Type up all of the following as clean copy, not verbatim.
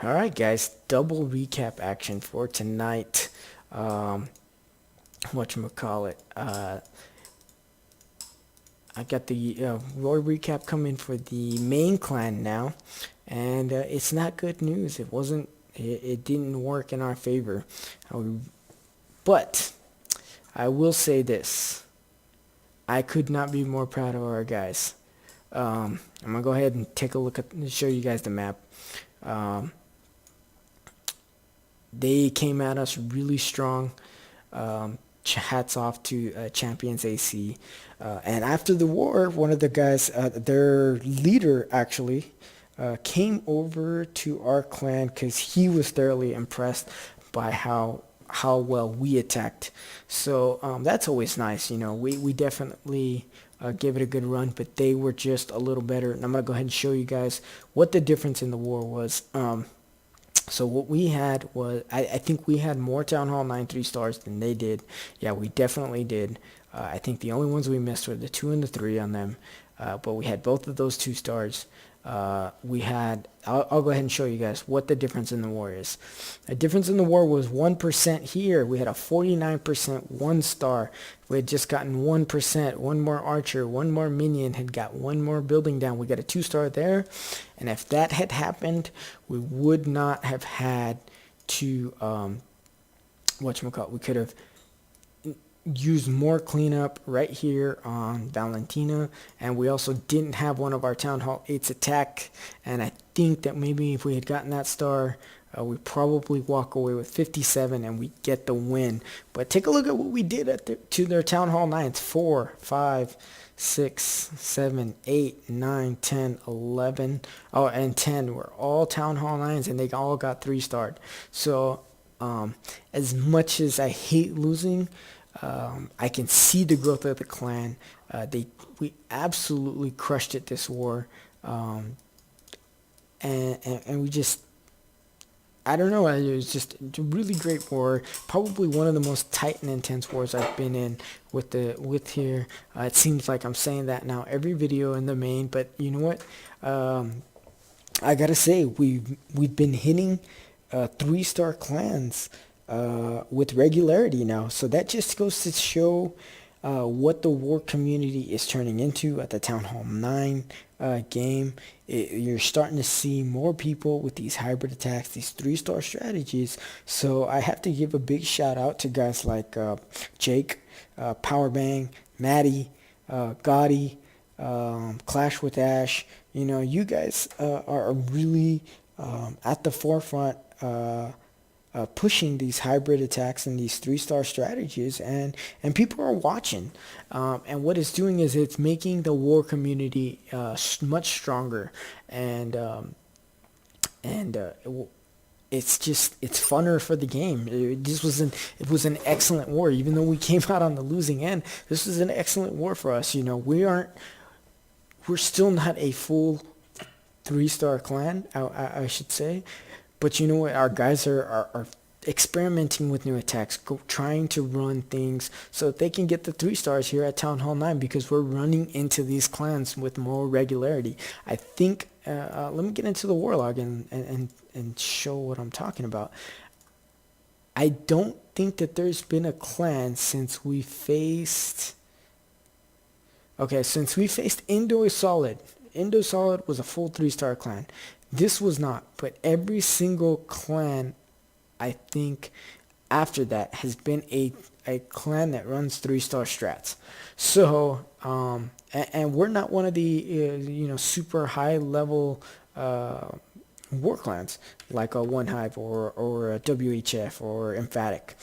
All right, guys, double recap action for tonight. Um, whatchamacallit? I got the war recap coming for the main clan now, and it's not good news. It wasn't. It didn't work in our favor. But I will say this: I could not be more proud of our guys. I'm gonna go ahead and take a look at, show you guys the map. Um, they came at us really strong. Hats off to Champions AC. And after the war, one of the guys, their leader actually, came over to our clan because he was thoroughly impressed by how well we attacked. So that's always nice. We definitely gave it a good run, but they were just a little better. And I'm gonna go ahead and show you guys what the difference in the war was. So what we had was, I think we had more Town Hall 9 3 stars than they did. Yeah, we definitely did. I think the only ones we missed were the 2 and the 3 on them. But we had both of those 2 stars. I'll go ahead and show you guys what the difference in the war is. The difference in the war was 1% here. We had a 49% 1 star. We had just gotten 1%, one more archer, one more minion had got one more building down. We got a 2 star there. And if that had happened, we would not have had to, whatchamacallit, we could have used more cleanup right here on Valentina, and we also didn't have one of our Town Hall 8's attack, and I think that maybe if we had gotten that star, we probably walk away with 57 and we get the win. But take a look at what we did to their Town Hall 9's. 4, 5, 6, 7, 8, 9, 10, 11, and 10 were all Town Hall 9's, and they all got 3 starred. So as much as I hate losing, I can see the growth of the clan. We absolutely crushed it this war, and we just, I don't know. It was just a really great war. Probably one of the most tight and intense wars I've been in with here. It seems like I'm saying that now every video in the main, but you know what? I gotta say we've been hitting 3 star clans with regularity now. So that just goes to show what the war community is turning into at the Town Hall 9 game. You're starting to see more people with these hybrid attacks, these 3 star strategies. So I have to give a big shout out to guys like Jake, Powerbang, Maddie, Gotti, Clash with Ash. You guys are really at the forefront, pushing these hybrid attacks and these 3 star strategies, and people are watching, and what it's doing is it's making the war community much stronger, and it's funner for the game. It was an excellent war, even though we came out on the losing end. This was an excellent war for us. We're still not a full 3 star clan, I should say. But you know what? Our guys are experimenting with new attacks, trying to run things so that they can get the 3 stars here at Town Hall 9, because we're running into these clans with more regularity. I think, let me get into the Warlog and show what I'm talking about. I don't think that there's been a clan since we faced... Okay, since we faced Indo Solid. Indo Solid was a full 3 star clan. This was not, but every single clan, I think, after that has been a clan that runs 3 star strats. So, and we're not one of the super high level war clans like a One Hive or a WHF or Emphatic.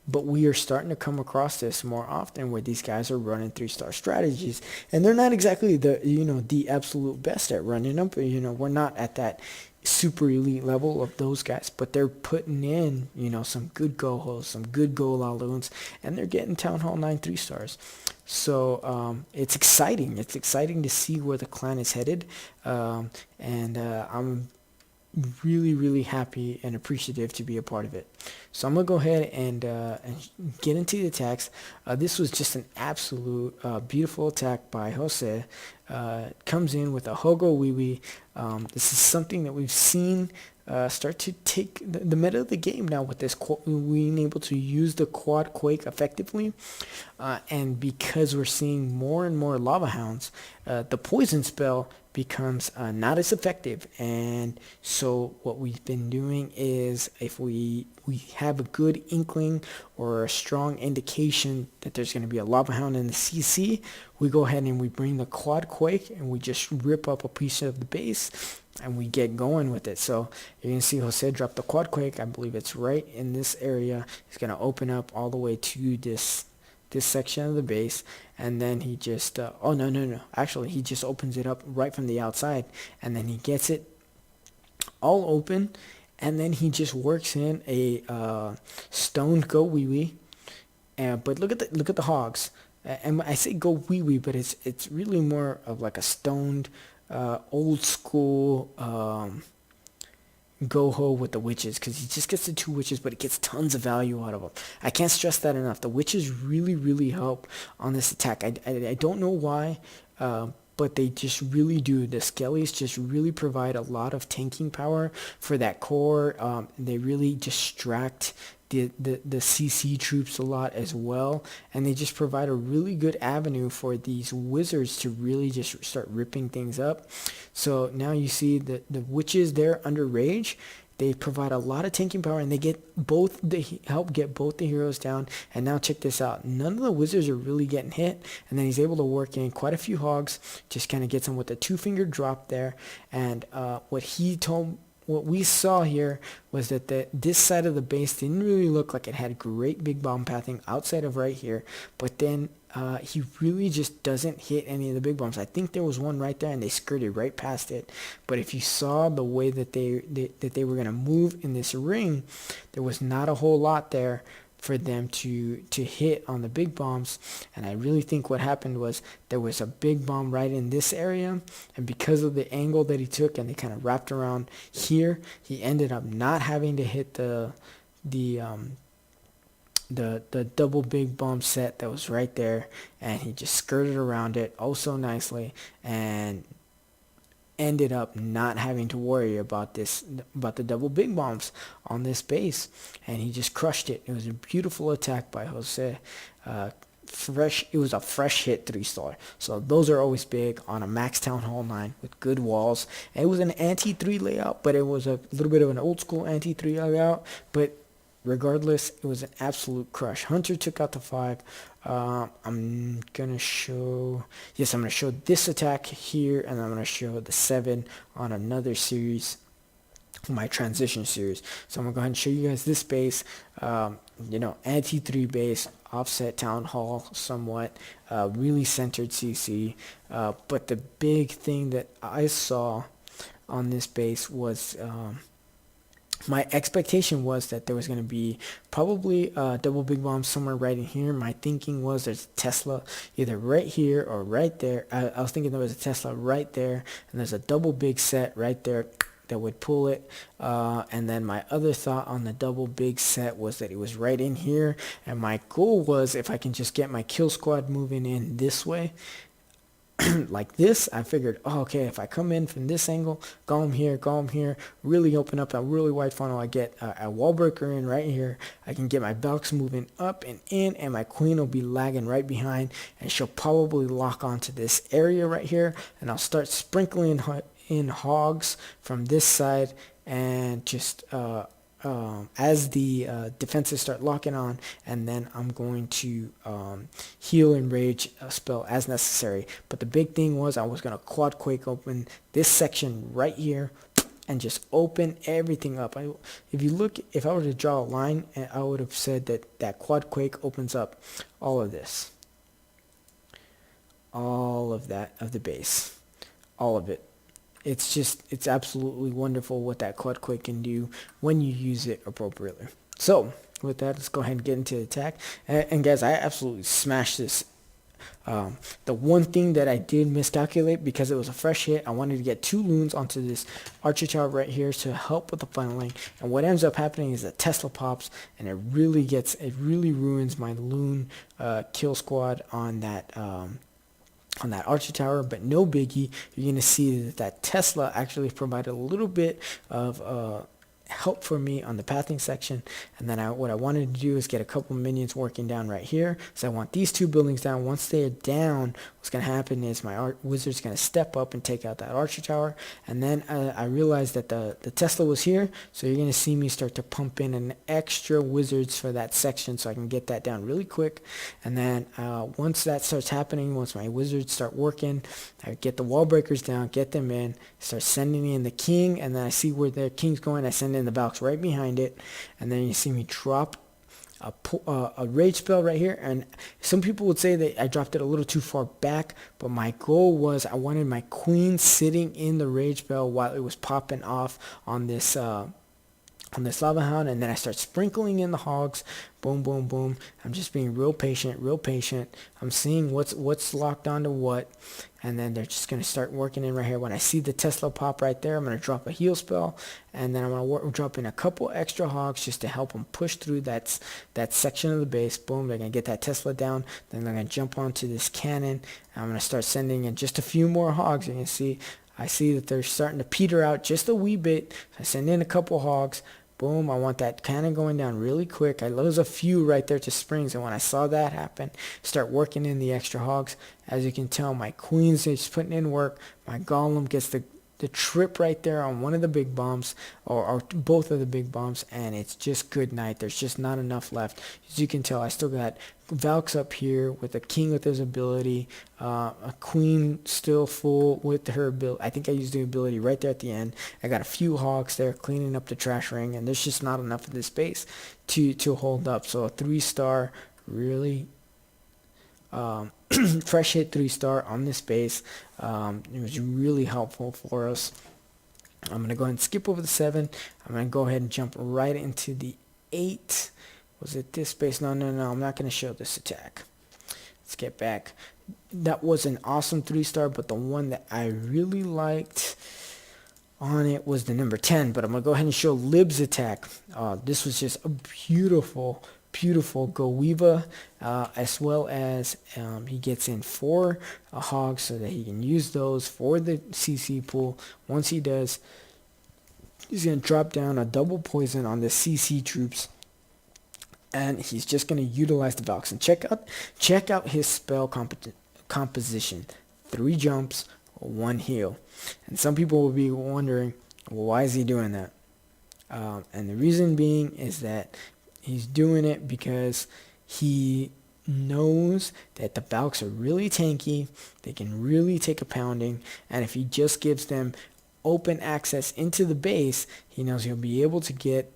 But we are starting to come across this more often, where these guys are running 3 star strategies, and they're not exactly the absolute best at running them. But, we're not at that super elite level of those guys, but they're putting in some good gohos, some good golaloons, and they're getting Town Hall 9 3 stars. So it's exciting. It's exciting to see where the clan is headed, and I'm really, really happy and appreciative to be a part of it. So I'm gonna go ahead and get into the attacks. This was just an absolute beautiful attack by Jose. comes in with a Hogo Wee Wee. This is something that we've seen start to take the meta of the game now with this being able to use the quad quake effectively, and because we're seeing more and more lava hounds, the poison spell becomes not as effective. And so what we've been doing is, if we have a good inkling or a strong indication that there's going to be a lava hound in the CC, we go ahead and we bring the quad quake and we just rip up a piece of the base and we get going with it. So you're going to see Jose drop the quad quake. I believe it's right in this area. It's going to open up all the way to this section of the base, and then he just oh no, actually he just opens it up right from the outside, and then he gets it all open, and then he just works in a stoned go wee wee. But look at the hogs, and I say go wee wee, but it's really more of like a stoned old school go-ho with the witches, because he just gets the 2 witches, but it gets tons of value out of them. I can't stress that enough. The witches really help on this attack. I don't know why, but they just really do. The skellies just really provide a lot of tanking power for that core. They really distract the CC troops a lot as well, and they just provide a really good avenue for these wizards to really just start ripping things up. So now you see the witches there under rage. They provide a lot of tanking power, and they help get both the heroes down. And now check this out. None of the wizards are really getting hit, and then he's able to work in quite a few hogs, just kind of gets them with a 2-finger drop there. And what we saw here was that this side of the base didn't really look like it had great big bomb pathing outside of right here, but then he really just doesn't hit any of the big bombs. I think there was one right there, and they skirted right past it. But if you saw the way that they were going to move in this ring, there was not a whole lot there for them to hit on the big bombs. And I really think what happened was there was a big bomb right in this area, and because of the angle that he took and they kind of wrapped around here, he ended up not having to hit the double big bomb set that was right there, and he just skirted around it oh so nicely and ended up not having to worry about the double big bombs on this base, and he just crushed it. It was a beautiful attack by Jose. It was a fresh hit 3-star. So those are always big on a max Town Hall 9 with good walls. And it was an anti-3 layout, but it was a little bit of an old school anti-3 layout, but regardless, it was an absolute crush. Hunter took out the 5. I'm going to show this attack here, and I'm going to show the 7 on another series, my transition series. So I'm going to go ahead and show you guys this base, anti-3 base, offset Town Hall somewhat, really centered CC. But the big thing that I saw on this base was... my expectation was that there was going to be probably double big bombs somewhere right in here. My thinking was there's a Tesla either right here or right there. I was thinking there was a Tesla right there, and there's a double big set right there that would pull it. And then my other thought on the double big set was that it was right in here. And my goal was, if I can just get my kill squad moving in this way, like this, I figured, okay, if I come in from this angle, go him here, really open up a really wide funnel, I get a wall breaker in right here, I can get my Valks moving up and in, and my queen will be lagging right behind, and she'll probably lock onto this area right here, and I'll start sprinkling in hogs from this side, and just as the defenses start locking on, and then I'm going to heal and rage spell as necessary. But the big thing was I was going to quad quake open this section right here and just open everything up. If I were to draw a line, I would have said that quad quake opens up all of this, all of that of the base, all of it. It's absolutely wonderful what that quad quake can do when you use it appropriately. So with that, let's go ahead and get into the attack. And guys, I absolutely smashed this. The one thing that I did miscalculate, because it was a fresh hit, I wanted to get 2 loons onto this archer tower right here to help with the funneling. And what ends up happening is that Tesla pops, and it really ruins my loon kill squad on that on that Archer Tower, but no biggie. You're going to see that Tesla actually provided a little bit of help for me on the pathing section. And then what I wanted to do is get a couple minions working down right here. So I want these two buildings down. Once they're down, what's going to happen is my wizard's going to step up and take out that Archer Tower. And then I realized that the Tesla was here, so you're going to see me start to pump in an extra wizards for that section so I can get that down really quick. And then once that starts happening, once my wizards start working, I get the wall breakers down, get them in, start sending in the king, and then I see where the king's going. I send in the Valks right behind it, and then you see me drop a rage spell right here. And some people would say that I dropped it a little too far back, but my goal was I wanted my queen sitting in the rage spell while it was popping off on this lava hound, and then I start sprinkling in the hogs. Boom, boom, boom. I'm just being real patient, real patient. I'm seeing what's locked onto what, and then they're just going to start working in right here. When I see the Tesla pop right there, I'm going to drop a heal spell, and then I'm going to drop in a couple extra hogs just to help them push through that section of the base. Boom, they're going to get that Tesla down. Then they're going to jump onto this cannon. I'm going to start sending in just a few more hogs. You can see, I see that they're starting to peter out just a wee bit. I send in a couple hogs. Boom, I want that cannon going down really quick. I lose a few right there to springs, and when I saw that happen, start working in the extra hogs. As you can tell, my queen's just putting in work. My golem gets the trip right there on one of the big bombs, or both of the big bombs, and it's just good night. There's just not enough left. As you can tell, I still got Valks up here with a king with his ability, a queen still full with her ability. I think I used the ability right there at the end. I got a few hogs there cleaning up the trash ring, and there's just not enough of this space to hold up. So a 3-star, really fresh hit 3-star on this base. It was really helpful for us. I'm going to go ahead and skip over the 7. I'm going to go ahead and jump right into the 8. Was it this base? No, I'm not going to show this attack. Let's get back. That was an awesome 3-star, but the one that I really liked on it was the number 10. But I'm going to go ahead and show Lib's attack. This was just a beautiful Go Weeva, as well as he gets in 4 hogs so that he can use those for the CC pool. Once he does, he's going to drop down a double poison on the CC troops, and he's just going to utilize the Valks. And check out his spell composition: 3 jumps, 1 heal. And some people will be wondering, well, why is he doing that? And the reason being is that he's doing it because he knows that the Valks are really tanky. They can really take a pounding, and if he just gives them open access into the base, he knows he'll be able to get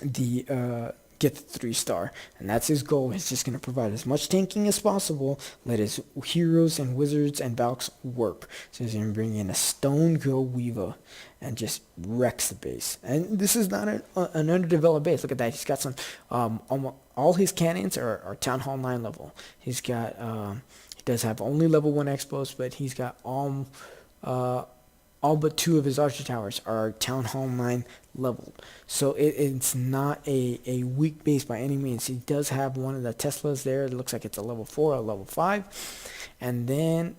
the 3-star, and that's his goal. He's just going to provide as much tanking as possible, let his heroes and wizards and Valks work. So he's going to bring in a Stone Go Weeva and just wrecks the base. And this is not an underdeveloped base. Look at that. He's got some almost all his cannons are Town Hall 9 level. He's got he does have only level 1 expos, but he's got all but 2 of his Archer Towers are Town Hall 9 leveled. So it's not a weak base by any means. He does have one of the Teslas there. It looks like it's a level 4 or level 5. And then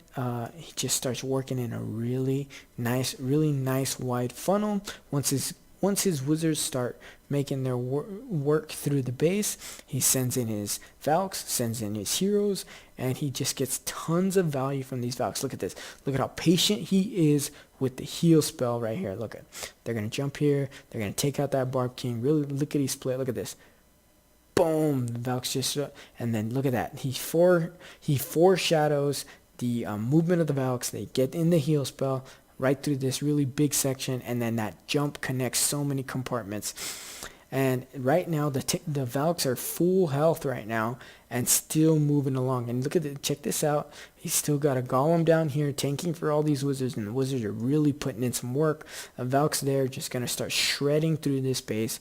he just starts working in a really nice wide funnel. Once his wizards start making their work through the base, he sends in his Valks, sends in his heroes, and he just gets tons of value from these Valks. Look at this. Look at how patient he is with the heal spell right here. Look at, they're going to jump here. They're going to take out that Barb King. Really lickety split. Look at this. Boom. The Valks just, and then look at that. He foreshadows the movement of the Valks. They get in the heal spell right through this really big section, and then that jump connects so many compartments. And right now the Valks are full health right now and still moving along. And look at it, check this out. He's still got a Golem down here tanking for all these wizards, and the wizards are really putting in some work. The Valks there just gonna start shredding through this base.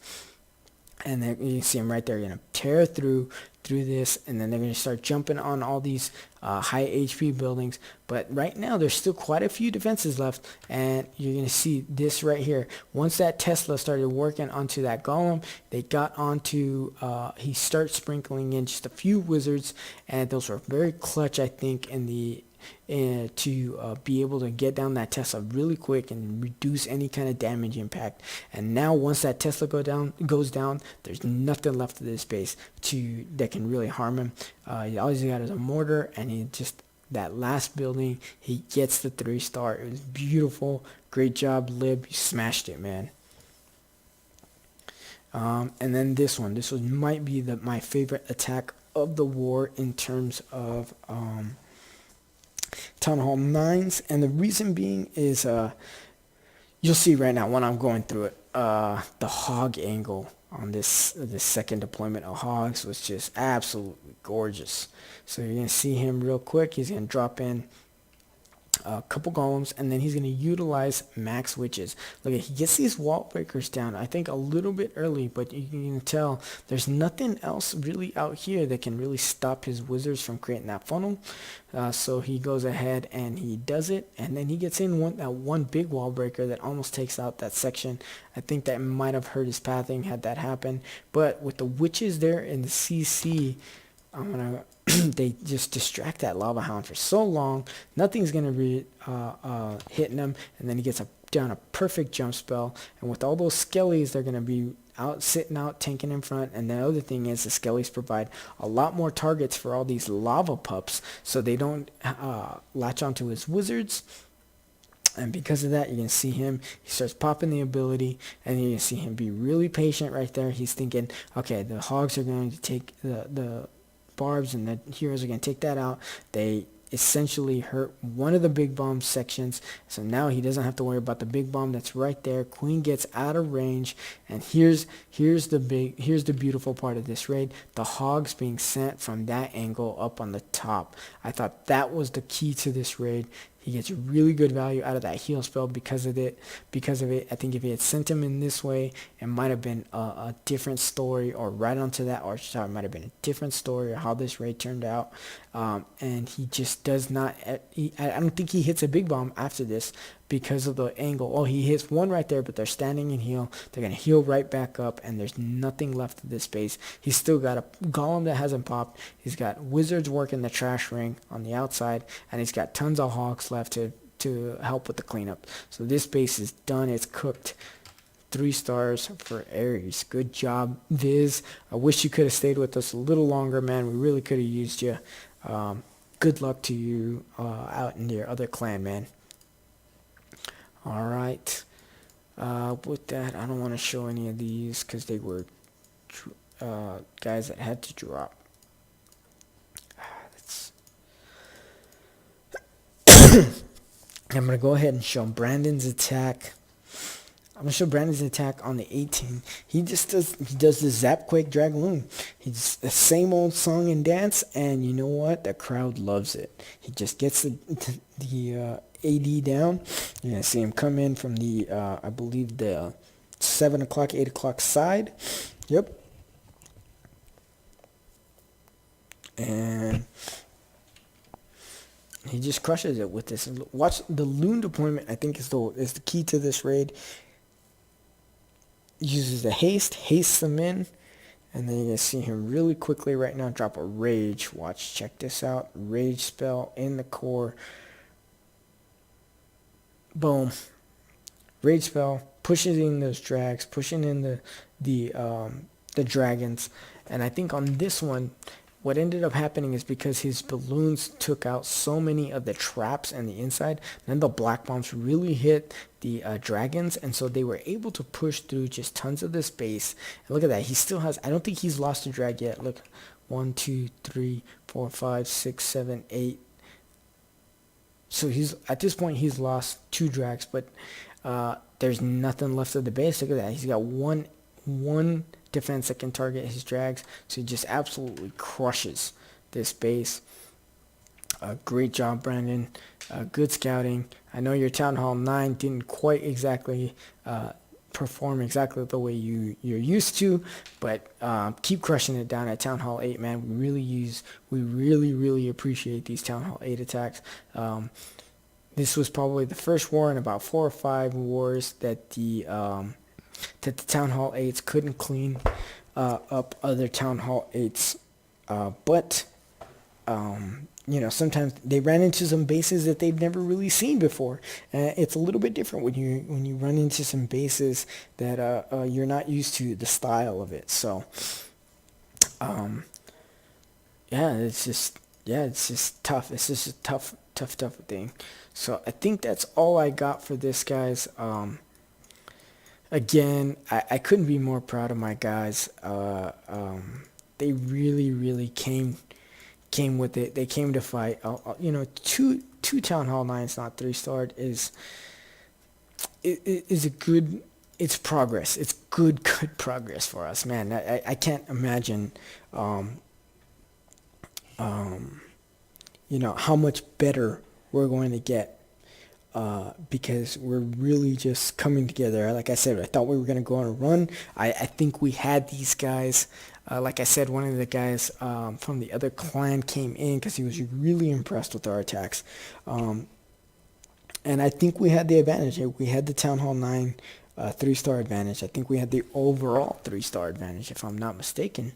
And then you can see him right there, tear through, through this, and then they're going to start jumping on all these high HP buildings. But right now, there's still quite a few defenses left, and you're going to see this right here. Once that Tesla started working onto that golem, they got onto, he starts sprinkling in just a few wizards, and those were very clutch, I think, in the to be able to get down that Tesla really quick and reduce any kind of damage impact. And now once that Tesla goes down, there's nothing left of this base that can really harm him. All he's got is a mortar, and he just, that last building, he gets the 3-star. It was beautiful. Great job, Lib. You smashed it, man. And then this one might be my favorite attack of the war in terms of Town Hall 9s, and the reason being is you'll see right now when I'm going through it, the hog angle on this second deployment of hogs was just absolutely gorgeous. So you're gonna see him real quick. He's gonna drop in a couple golems, and then he's going to utilize max witches. Look, he gets these wall breakers down, I think, a little bit early, but you can tell there's nothing else really out here that can really stop his wizards from creating that funnel. So he goes ahead and he does it, and then he gets in one big wall breaker that almost takes out that section. I think that might have hurt his pathing had that happened, but with the witches there in the CC, I'm gonna they just distract that lava hound for so long, nothing's gonna be hitting him, and then he gets down a perfect jump spell, and with all those skellies, they're gonna be sitting out tanking in front. And the other thing is the skellies provide a lot more targets for all these lava pups, so they don't latch onto his wizards. And because of that, you can see him, he starts popping the ability, and you can see him be really patient right there. He's thinking, okay, the hogs are going to take the barbs, and the heroes are going to take that out. They essentially hurt one of the big bomb sections, so now he doesn't have to worry about the big bomb that's right there. Queen gets out of range, and here's the beautiful part of this raid: the hogs being sent from that angle up on the top. I thought that was the key to this raid. He gets really good value out of that heal spell because of it. I think if he had sent him in this way, it might have been a different story, or right onto that arch tower, it might have been a different story, or how this raid turned out. And he just does not, I don't think he hits a big bomb after this because of the angle. Oh, he hits one right there, but they're standing in heal. They're going to heal right back up, and there's nothing left of this base. He's still got a golem that hasn't popped. He's got wizards working the trash ring on the outside, and he's got tons of hogs left to help with the cleanup. So this base is done. It's cooked. 3 stars for Aries. Good job, Viz. I wish you could have stayed with us a little longer, man. We really could have used you. Good luck to you out in your other clan, man. All right. With that, I don't want to show any of these because they were guys that had to drop. I'm going to go ahead and show Brandon's attack. I'm going to show Brandon's attack on the 18. He does the Zap Quake Dragloon. He's the same old song and dance, and you know what? The crowd loves it. He just gets the AD down. You're going to see him come in from the, I believe, the 7 o'clock, 8 o'clock side. Yep. And he just crushes it with this. Watch the loon deployment. I think is the key to this raid. Uses the hastes them in, and then you're gonna see him really quickly right now drop a rage. Watch, check this out. Rage spell in the core. Boom. Rage spell pushes in those drags, pushing in the dragons, and I think on this one, what ended up happening is because his balloons took out so many of the traps and the inside, then the black bombs really hit the dragons, and so they were able to push through just tons of the space. And look at that. He still has, I don't think he's lost a drag yet. Look, 1, 2, 3, 4, 5, 6, 7, 8. So he's, at this point, he's lost 2 drags, but there's nothing left of the base. Look at that. He's got one defense that can target his drags, so he just absolutely crushes this base. Great job, Brandon. Good scouting. I know your Town Hall 9 didn't quite exactly perform exactly the way you're used to, but keep crushing it down at Town Hall 8, man. We really appreciate these Town Hall 8 attacks. This was probably the first war in about 4 or 5 wars that the Town Hall 8s couldn't clean up other Town Hall 8s, but sometimes they ran into some bases that they've never really seen before. It's a little bit different when you run into some bases that you're not used to the style of it. So, yeah, it's just tough. It's just a tough thing. So I think that's all I got for this, guys. Again, I couldn't be more proud of my guys. They really came with it. They came to fight. Two Town Hall 9s, not 3-starred, is a good. It's progress. It's good progress for us, man. I can't imagine, how much better we're going to get. Because we're really just coming together. Like I said, I thought we were going to go on a run. I think we had these guys. Like I said, one of the guys from the other clan came in because he was really impressed with our attacks. And I think we had the advantage. We had the Town Hall 9 3-star advantage. I think we had the overall 3-star advantage, if I'm not mistaken.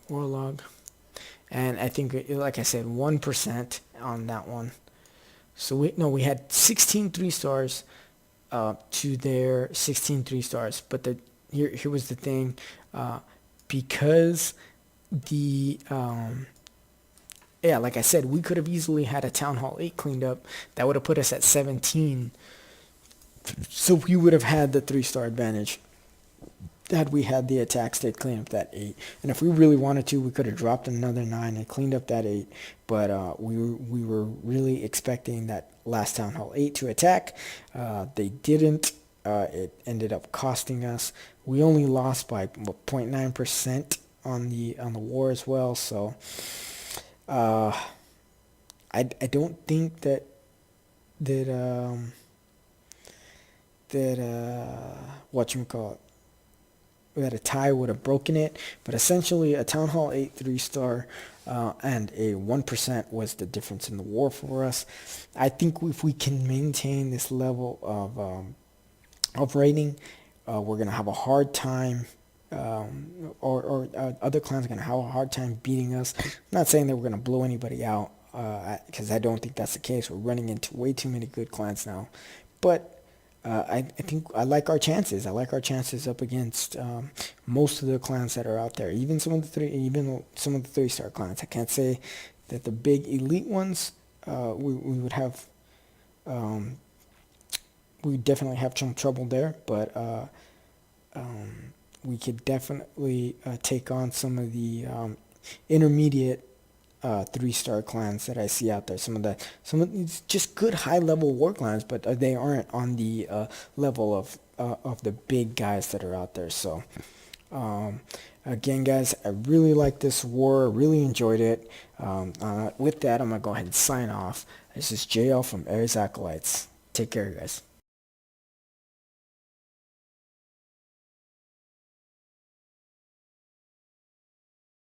Warlog. And I think, like I said, 1% on that one. So we had 16 3-stars to their 16 3-stars. But here was the thing, because like I said, we could have easily had a Town Hall 8 cleaned up. That would have put us at 17. So we would have had the 3-star advantage had we had the attack state clean up that 8. And if we really wanted to, we could have dropped another 9 and cleaned up that 8. But we were really expecting that last Town Hall 8 to attack. They didn't. It ended up costing us. We only lost by 0.9% on the war as well. So I don't think that whatchamacallit, that a tie would have broken it, but essentially a Town Hall 8 3-star and a 1% was the difference in the war for us. I think if we can maintain this level of rating, we're going to have a hard time, or other clans are going to have a hard time beating us. I'm not saying that we're going to blow anybody out, because I don't think that's the case. We're running into way too many good clans now, but I think I like our chances. I like our chances up against most of the clans that are out there. Even some of the 3-star clans. I can't say that the big elite ones we would have. We definitely have some trouble there, but we could definitely take on some of the intermediate 3-star clans that I see out there. Some of these just good high-level war clans, but they aren't on the level of the big guys that are out there. So again, guys, I really like this war. Really enjoyed it. With that, I'm gonna go ahead and sign off. This is JL from Ares Acolytes. Take care, guys.